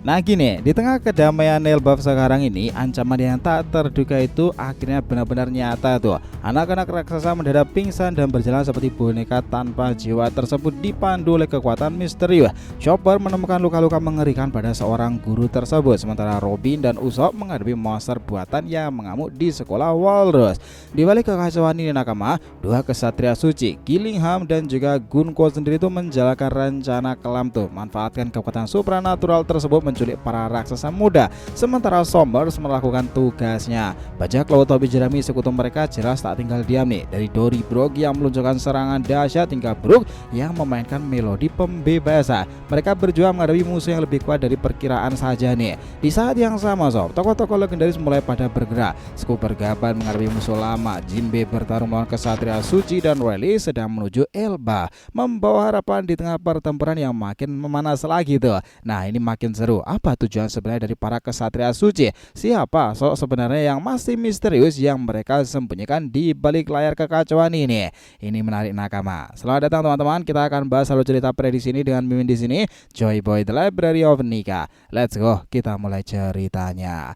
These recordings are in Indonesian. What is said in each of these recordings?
Nah gini, di tengah kedamaian Elbaf sekarang ini, ancaman yang tak terduga itu akhirnya benar-benar nyata tuh. Anak-anak raksasa mendadak pingsan dan berjalan seperti boneka tanpa jiwa tersebut dipandu oleh kekuatan misterius. Chopper menemukan luka-luka mengerikan pada seorang guru tersebut, sementara Robin dan Usopp menghadapi monster buatan yang mengamuk di sekolah Walrus. Di balik kekacauan ini nakama, dua kesatria suci, Gillingham dan juga Gunko sendiri itu menjalankan rencana kelam tuh, manfaatkan kekuatan supranatural tersebut menculik para raksasa muda, sementara Sombers melakukan tugasnya. Bajak laut Tobi Jerami sekutu mereka jelas tak tinggal diam nih, dari Dory Brooke yang meluncurkan serangan dahsyat hingga Brook yang memainkan melodi pembebasan. Mereka berjuang menghadapi musuh yang lebih kuat dari perkiraan saja nih. Di saat yang sama sob, tokoh-tokoh legendaris mulai pada bergerak. Scoop bergaban menghadapi musuh lama, Jinbe bertarung melawan kesatria suci, dan Rayleigh sedang menuju Elba, membawa harapan di tengah pertempuran yang makin memanas lagi tuh. Nah ini makin seru. Apa tujuan sebenarnya dari para kesatria suci? Siapa sosok sebenarnya yang masih misterius yang mereka sembunyikan di balik layar kekacauan ini? Ini menarik nakama. Selamat datang teman-teman. Kita akan bahas alur cerita prediksi ini dengan Mimin di sini, Joy Boy The Library of Nika. Let's go. Kita mulai ceritanya.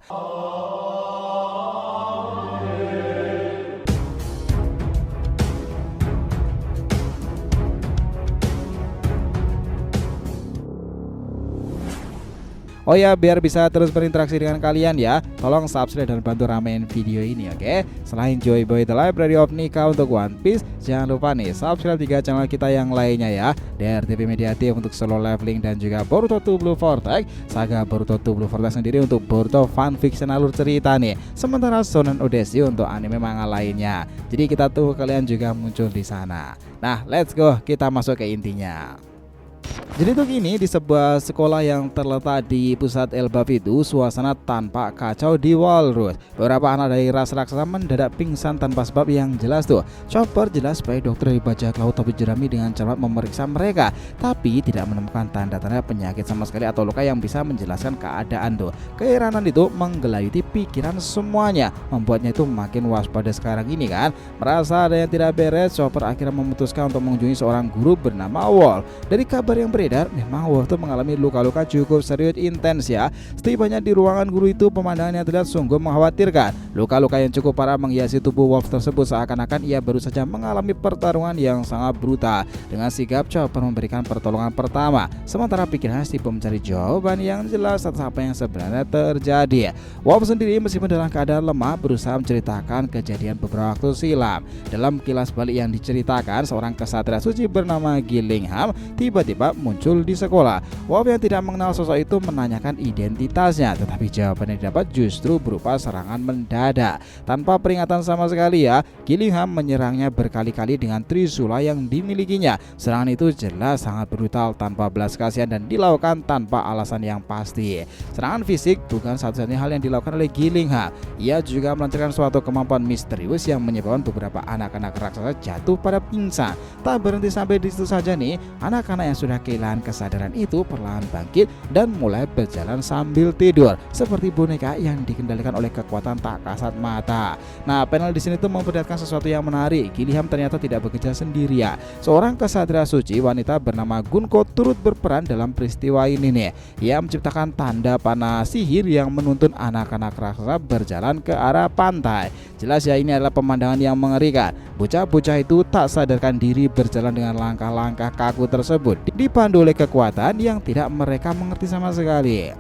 Oh ya, biar bisa terus berinteraksi dengan kalian ya, tolong subscribe dan bantu ramein video ini, oke? Selain Joy Boy The Library of Nika untuk One Piece, jangan lupa nih subscribe 3 channel kita yang lainnya ya, DRTV Mediatif untuk solo leveling dan juga Boruto 2 Blue Vortex, Saga Boruto 2 Blue Vortex sendiri untuk Boruto fanfiction alur cerita nih, sementara Shonen Odyssey untuk anime manga lainnya. Jadi kita tunggu kalian juga muncul di sana. Nah, let's go, kita masuk ke intinya. Jadi tuh gini, di sebuah sekolah yang terletak di pusat Elbaf itu, suasana tampak kacau di Walrus. Beberapa anak dari ras raksasa mendadak pingsan tanpa sebab yang jelas tuh. Chopper jelas sebagai dokter dari bajak laut Tobi Jerami dengan cermat memeriksa mereka, tapi tidak menemukan tanda-tanda penyakit sama sekali atau luka yang bisa menjelaskan keadaan tuh. Keheranan itu menggelayuti pikiran semuanya, membuatnya itu makin waspada sekarang ini kan. Merasa ada yang tidak beres, Chopper akhirnya memutuskan untuk mengunjungi seorang guru bernama Wolf. Dari kabar yang beredar, memang Wolf itu mengalami luka-luka cukup serius intens ya. Setibanya di ruangan guru itu, pemandangan yang terlihat sungguh mengkhawatirkan. Luka-luka yang cukup parah menghiasi tubuh Wolf tersebut, seakan-akan ia baru saja mengalami pertarungan yang sangat brutal. Dengan sigap Chopper memberikan pertolongan pertama, sementara pikirannya sibuk mencari jawaban yang jelas atas apa yang sebenarnya terjadi. Wolf sendiri meskipun dalam keadaan lemah berusaha menceritakan kejadian beberapa waktu silam. Dalam kilas balik yang diceritakan, seorang kesatria suci bernama Gillingham tiba-tiba muncul di sekolah. Wolf yang tidak mengenal sosok itu menanyakan identitasnya, tetapi jawaban yang didapat justru berupa serangan mendadak. Tanpa peringatan sama sekali ya, Gillingham menyerangnya berkali-kali dengan trisula yang dimilikinya. Serangan itu jelas sangat brutal, tanpa belas kasihan dan dilakukan tanpa alasan yang pasti. Serangan fisik bukan satu-satunya hal yang dilakukan oleh Gillingham. Ia juga melancarkan suatu kemampuan misterius yang menyebabkan beberapa anak-anak raksasa jatuh pada pingsan. Tak berhenti sampai di situ saja nih, anak-anak yang sudah kehilangan kesadaran itu perlahan bangkit dan mulai berjalan sambil tidur seperti boneka yang dikendalikan oleh kekuatan tak kasat mata. Nah, panel di sini tuh memperlihatkan sesuatu yang menarik. Gillingham ternyata tidak bekerja sendirian. Seorang kesatria suci wanita bernama Gunko turut berperan dalam peristiwa ini nih. Ia menciptakan tanda panah sihir yang menuntun anak-anak raksasa berjalan ke arah pantai. Jelas ya, ini adalah pemandangan yang mengerikan. Bocah-bocah itu tak sadarkan diri berjalan dengan langkah-langkah kaku tersebut, dipandu oleh kekuatan yang tidak mereka mengerti sama sekali.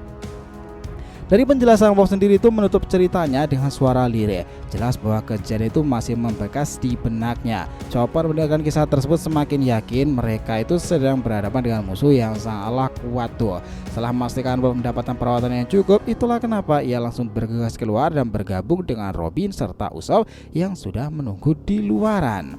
Dari penjelasan Wolf sendiri itu menutup ceritanya dengan suara lirik. Jelas bahwa kejadian itu masih membekas di benaknya. Chopper mendengarkan kisah tersebut semakin yakin mereka itu sedang berhadapan dengan musuh yang sangatlah kuat tuh. Setelah memastikan Wolf mendapatkan perawatan yang cukup, itulah kenapa ia langsung bergegas keluar dan bergabung dengan Robin serta Usopp yang sudah menunggu di luaran.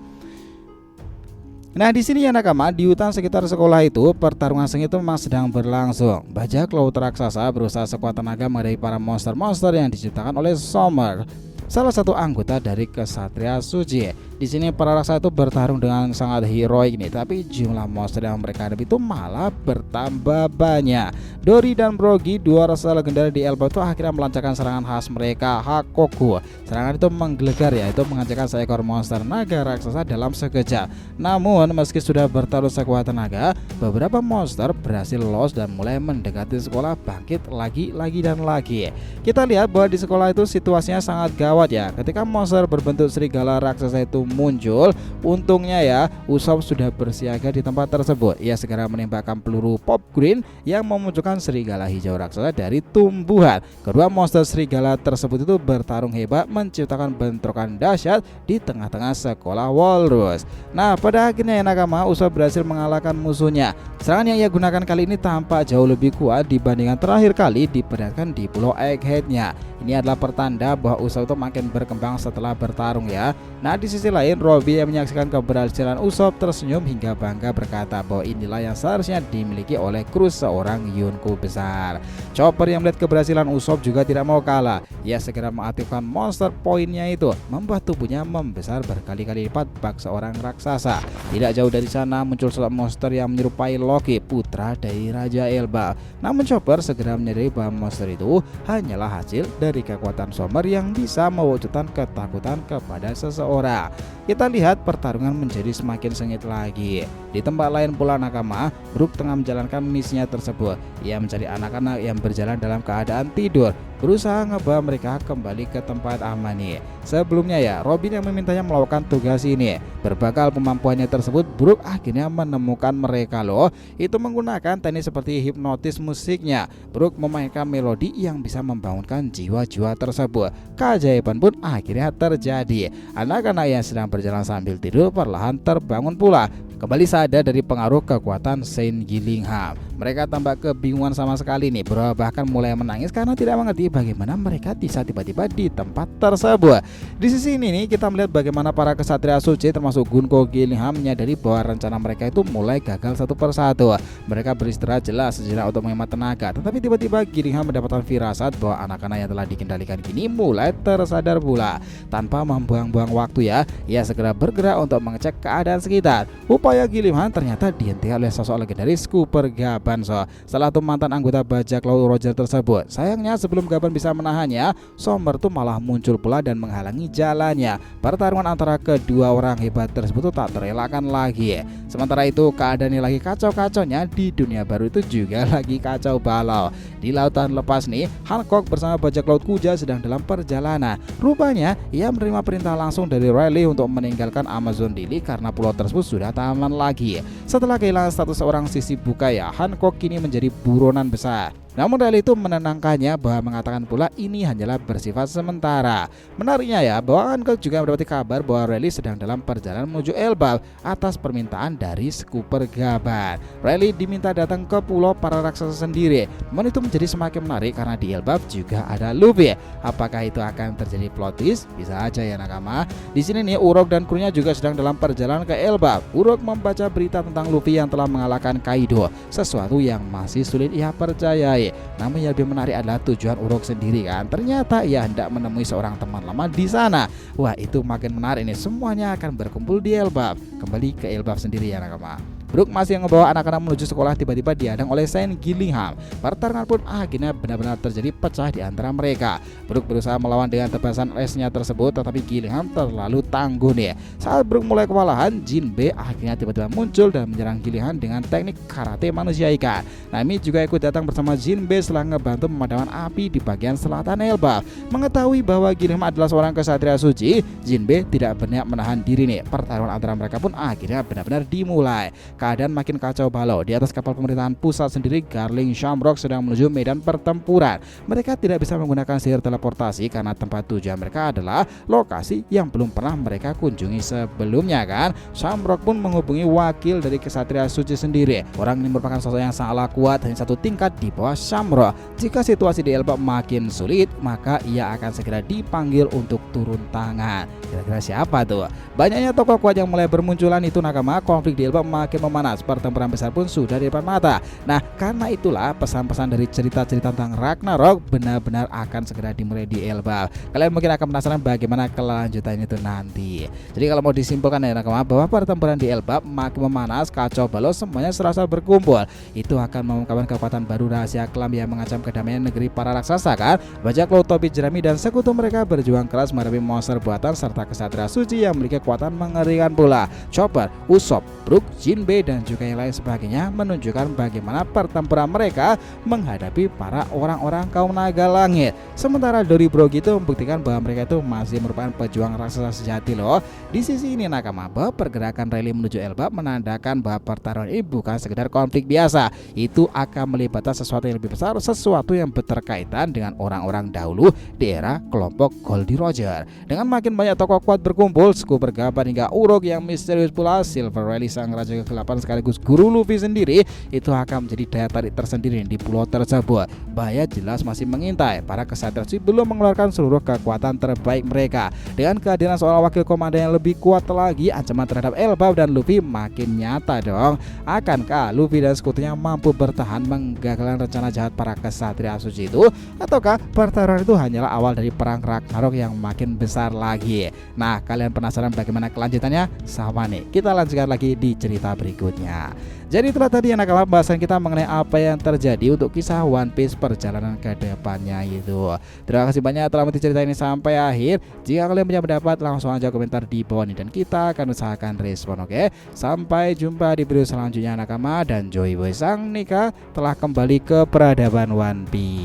Nah di sini ya nakama, di hutan sekitar sekolah itu pertarungan sengit itu memang sedang berlangsung. Bajak laut raksasa berusaha sekuat tenaga menghadapi para monster-monster yang diciptakan oleh Sommer, salah satu anggota dari kesatria suci. Di sini para raksasa itu bertarung dengan sangat heroik nih, tapi jumlah monster yang mereka hadapi itu malah bertambah banyak. Dori dan Brogy, dua raksasa legendaris di Elbaf itu akhirnya melancarkan serangan khas mereka, Hakoku. Serangan itu menggelegar, yaitu menghancurkan seekor monster naga raksasa dalam sekejap. Namun meski sudah bertarung sekuat tenaga, beberapa monster berhasil lolos dan mulai mendekati sekolah, bangkit lagi dan lagi. Kita lihat bahwa di sekolah itu situasinya sangat gawat ya. Ketika monster berbentuk serigala raksasa itu muncul, untungnya ya Usopp sudah bersiaga di tempat tersebut. Ia segera menembakkan peluru Pop Green yang memunculkan serigala hijau raksasa dari tumbuhan. Kedua monster serigala tersebut itu bertarung hebat, menciptakan bentrokan dahsyat di tengah-tengah sekolah Walrus. Nah, pada akhirnya ya nakama, Usopp berhasil mengalahkan musuhnya. Serangan yang ia gunakan kali ini tampak jauh lebih kuat dibandingkan terakhir kali diperlihatkan di Pulau Egghead-nya. Ini adalah pertanda bahwa Usopp itu makin berkembang setelah bertarung ya. Nah, di sisi lain Robby yang menyaksikan keberhasilan Usopp tersenyum hingga bangga berkata bahwa inilah yang seharusnya dimiliki oleh kru seorang Yonko besar. Chopper yang melihat keberhasilan Usopp juga tidak mau kalah. Ia segera mengaktifkan monster poinnya itu, membuat tubuhnya membesar berkali-kali lipat bak seorang raksasa. Tidak jauh dari sana muncul sosok monster yang menyerupai Loki, putra dari Raja Elbaf. Namun Chopper segera menyadari bahwa monster itu hanyalah hasil dari kekuatan Sommer yang bisa mewujudkan ketakutan kepada seseorang. Kita lihat pertarungan menjadi semakin sengit lagi. Di tempat lain pula nakama, Brook tengah menjalankan misinya tersebut. Ia mencari anak-anak yang berjalan dalam keadaan tidur, berusaha ngebawa mereka kembali ke tempat aman nih. Sebelumnya ya, Robin yang memintanya melakukan tugas ini. Berbekal kemampuannya tersebut, Brook akhirnya menemukan mereka loh. Itu menggunakan teknik seperti hipnotis musiknya. Brook memainkan melodi yang bisa membangunkan jiwa-jiwa tersebut. Keajaiban pun akhirnya terjadi. Anak-anak yang sedang berjalan sambil tidur perlahan terbangun pula, kembali sadar dari pengaruh kekuatan Saint Gillingham. Mereka tampak kebingungan sama sekali nih, bro, bahkan mulai menangis karena tidak mengerti bagaimana mereka bisa tiba-tiba di tempat tersebut. Di sisi ini nih kita melihat bagaimana para kesatria suci termasuk Gunko Gillingham menyadari bahwa rencana mereka itu mulai gagal satu persatu. Mereka beristirahat jelas sejenak untuk menghemat tenaga, tetapi tiba-tiba Gillingham mendapatkan firasat bahwa anak-anak yang telah dikendalikan kini mulai tersadar pula. Tanpa membuang-buang waktu ya, ia segera bergerak untuk mengecek keadaan sekitar. Upaya Gillingham ternyata dihentikan oleh sosok legendaris Cooper Gaban. Salah satu mantan anggota bajak laut Roger tersebut. Sayangnya sebelum Gaban bisa menahannya, Sommer tuh malah muncul pula dan menghalangi jalannya. Pertarungan antara kedua orang hebat tersebut tak terelakkan lagi. Sementara itu keadaannya lagi kacau-kacaunya di dunia baru itu juga lagi kacau balau. Di lautan lepas nih, Hancock bersama bajak laut Kuja sedang dalam perjalanan. Rupanya ia menerima perintah langsung dari Riley untuk meninggalkan Amazon Lily karena pulau tersebut sudah tak aman lagi. Setelah kehilangan status seorang sisi bukaya, Hancock kini menjadi buronan besar. Namun Riley itu menenangkannya bahwa mengatakan pula ini hanyalah bersifat sementara. Menariknya ya, bahwa Hancock juga mendapati kabar bahwa Riley sedang dalam perjalanan menuju Elbaf atas permintaan dari Cooper Gaban. Riley diminta datang ke pulau para raksasa sendiri. Namun itu menjadi semakin menarik karena di Elbaf juga ada Luffy. Apakah itu akan terjadi plot twist? Bisa aja ya nakama. Di sini nih Urok dan krunya juga sedang dalam perjalanan ke Elbaf. Urok membaca berita tentang Luffy yang telah mengalahkan Kaido, sesuatu yang masih sulit ia percayai. Namun yang lebih menarik adalah tujuan Urok sendiri kan. Ternyata ia hendak menemui seorang teman lama di sana. Wah, itu makin menarik nih. Semuanya akan berkumpul di Elbaf. Kembali ke Elbaf sendiri ya nakama. Brook masih membawa anak-anak menuju sekolah, tiba-tiba dihadang oleh Saint Gillingham. Pertarungan pun akhirnya benar-benar terjadi pecah di antara mereka. Brook berusaha melawan dengan tebasan esnya tersebut, tetapi Gillingham terlalu tangguh nih. Saat Brook mulai kewalahan, Jinbe akhirnya tiba-tiba muncul dan menyerang Gillingham dengan teknik karate manusia ikan. Nami juga ikut datang bersama Jinbe setelah ngebantu memadamkan api di bagian selatan Elbaf. Mengetahui bahwa Gillingham adalah seorang kesatria suci, Jinbe tidak berniat menahan diri nih. Pertarungan antara mereka pun akhirnya benar-benar dimulai. Keadaan makin kacau balau. Di atas kapal pemerintahan pusat sendiri, Garling Shamrock sedang menuju medan pertempuran. Mereka tidak bisa menggunakan sihir teleportasi karena tempat tujuan mereka adalah lokasi yang belum pernah mereka kunjungi sebelumnya kan. Shamrock pun menghubungi wakil dari kesatria suci sendiri. Orang ini merupakan sosok yang sangatlah kuat, hanya satu tingkat di bawah Shamrock. Jika situasi di Elbaf makin sulit, maka ia akan segera dipanggil untuk turun tangan. Kira-kira siapa tuh? Banyaknya tokoh kuat yang mulai bermunculan itu nakama. Konflik di Elbaf makin memanas, pertempuran besar pun sudah di depan mata. Nah, karena itulah pesan-pesan dari cerita-cerita tentang Ragnarok benar-benar akan segera dimulai di Elbaf. Kalian mungkin akan penasaran bagaimana kelanjutannya itu nanti. Jadi kalau mau disimpulkan ya nakama, bahwa pertempuran di Elbaf makin memanas, kacau balau, semuanya serasa berkumpul. Itu akan mengungkapkan kekuatan baru rahasia kelam yang mengancam kedamaian negeri para raksasa kan. Bajak laut, topi jerami dan sekutu mereka berjuang keras menghadapi monster buatan serta kesatria suci yang memiliki kekuatan mengerikan pula. Chopper, Usopp, Brook, Jinbe dan juga yang lain sebagainya menunjukkan bagaimana pertempuran mereka menghadapi para orang-orang kaum naga langit. Sementara Dory Broggy itu membuktikan bahwa mereka itu masih merupakan pejuang raksasa sejati loh. Di sisi ini nakama, bahwa pergerakan Rayleigh menuju Elbaf menandakan bahwa pertarungan ini bukan sekedar konflik biasa. Itu akan melibatkan sesuatu yang lebih besar, sesuatu yang berkaitan dengan orang-orang dahulu di era kelompok Goldie Roger. Dengan makin banyak tokoh kuat berkumpul, Scoop bergaban hingga Uruk yang misterius pula, Silver Rayleigh sang raja kegelapan sekaligus guru Luffy sendiri, itu akan menjadi daya tarik tersendiri di pulau tersebut. Bahaya jelas masih mengintai. Para kesatria belum mengeluarkan seluruh kekuatan terbaik mereka. Dengan kehadiran seorang wakil komandan yang lebih kuat lagi, ancaman terhadap Elbaf dan Luffy makin nyata dong. Akankah Luffy dan sekutunya mampu bertahan menggagalkan rencana jahat para kesatria suci itu? Ataukah pertarungan itu hanyalah awal dari perang Ragnarok yang makin besar lagi? Nah, kalian penasaran bagaimana kelanjutannya? Sama nih, kita lanjutkan lagi di cerita berikutnya. Jadi itulah tadi yang nakama pembahasan kita mengenai apa yang terjadi untuk kisah One Piece perjalanan ke depannya itu. Terima kasih banyak telah menonton cerita ini sampai akhir. Jika kalian punya pendapat, langsung aja komentar di bawah ini dan kita akan usahakan respon, oke? Sampai jumpa di video selanjutnya nakama, dan Joy Boy Sang Nika telah kembali ke peradaban One Piece.